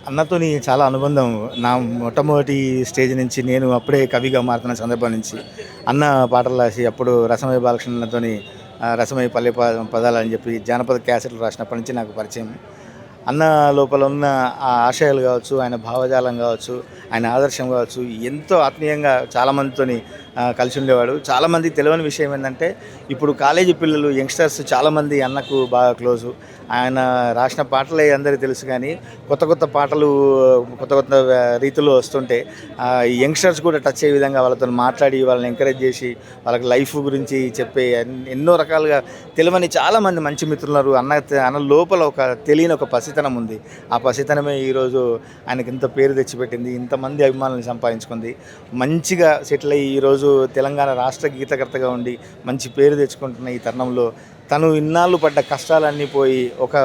అన్నతోని చాలా అనుబంధం. నా మొట్టమొదటి స్టేజ్ నుంచి నేను అప్పుడే కవిగా మారుతున్న సందర్భం నుంచి అన్న పాటలు రాసి అప్పుడు రసమై బాలకృష్ణతోని రసమై పల్లె పదాలు అని చెప్పి జానపద క్యాసెట్లు రాసినప్పటి నుంచి నాకు పరిచయం. అన్న లోపల ఉన్న ఆ ఆశయాలు కావచ్చు, ఆయన భావజాలం కావచ్చు, ఆయన ఆదర్శం కావచ్చు, ఎంతో ఆత్మీయంగా చాలామందితోని కలిసి ఉండేవాడు. చాలామందికి తెలియని విషయం ఏంటంటే ఇప్పుడు కాలేజీ పిల్లలు యంగ్స్టర్స్ చాలామంది అన్నకు బాగా క్లోజు. ఆయన రాసిన పాటలే అందరికీ తెలుసు, కానీ కొత్త కొత్త పాటలు కొత్త కొత్త రీతిలో వస్తుంటే యంగ్స్టర్స్ కూడా టచ్ అయ్యే విధంగా వాళ్ళతో మాట్లాడి వాళ్ళని ఎంకరేజ్ చేసి వాళ్ళకి లైఫ్ గురించి చెప్పే ఎన్నో రకాలుగా తెలియని చాలామంది మంచి మిత్రులు అన్న లోపల ఒక తెలియని ఒక పసితనం ఉంది. ఆ పసితనమే ఈరోజు ఆయనకి ఇంత పేరు తెచ్చిపెట్టింది, ఇంతమంది అభిమానులను సంపాదించుకుంది. మంచిగా సెటిల్ అయ్యి ఈరోజు తెలంగాణ రాష్ట్ర గీతకర్తగా ఉండి మంచి పేరు తెచ్చుకుంటున్న ఈ తరుణంలో తను ఇన్నాళ్ళు పడ్డ కష్టాలన్నీ పోయి ఒక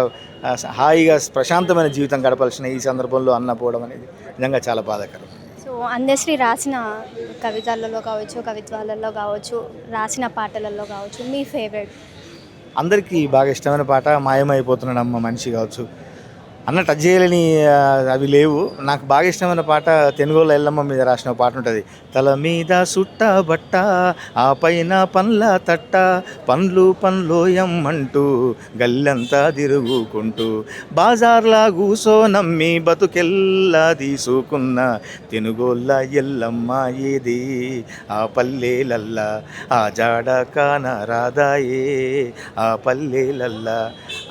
హాయిగా ప్రశాంతమైన జీవితం గడపాల్సిన ఈ సందర్భంలో అన్న పోవడం అనేది నిజంగా చాలా బాధాకరం. సో అందశ్రీ రాసిన కవితలలో కావచ్చు, కవిత్వాలలో కావచ్చు, రాసిన పాటలలో కావచ్చు, మీ ఫేవరెట్? అందరికీ బాగా ఇష్టమైన పాట మాయమైపోతున్నాడమ్మ మనిషి కావచ్చు. అన్న టచ్ చేయలేని అవి లేవు. నాకు బాగా ఇష్టమైన పాట తెనుగోళ్ళ ఎల్లమ్మ మీద రాసిన పాట ఉంటుంది. తల మీద సుట్ట బట్ట ఆ పైన పండ్ల తట్ట పండ్లు పండ్లోయమ్మంటూ గల్లంతా తిరుగుకుంటూ బాజార్లా కూసో నమ్మి బతుకెల్లా తీసుకున్న తెనుగోళ్ళ ఎల్లమ్మ ఏది ఆ పల్లెలల్లా ఆ జాడ కాన రాదాయే ఆ పల్లెలల్లా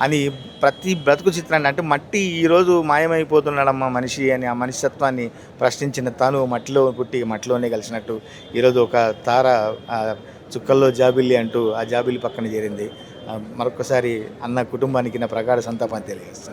అని ప్రతి బ్రతుకు చిత్రాన్ని అంటే మట్టి ఈరోజు మాయమైపోతున్నాడమ్మా మనిషి అని ఆ మనిషిత్వాన్ని ప్రశ్నించిన తాను మట్టిలో పుట్టి మట్టిలోనే కలిసినట్టు ఈరోజు ఒక తార చుక్కల్లో జాబిల్లి అంటూ ఆ జాబిల్లి పక్కన చేరింది. మరొకసారి అన్న కుటుంబానికి నా ప్రగాఢ సంతాపాన్ని తెలియజేస్తాను.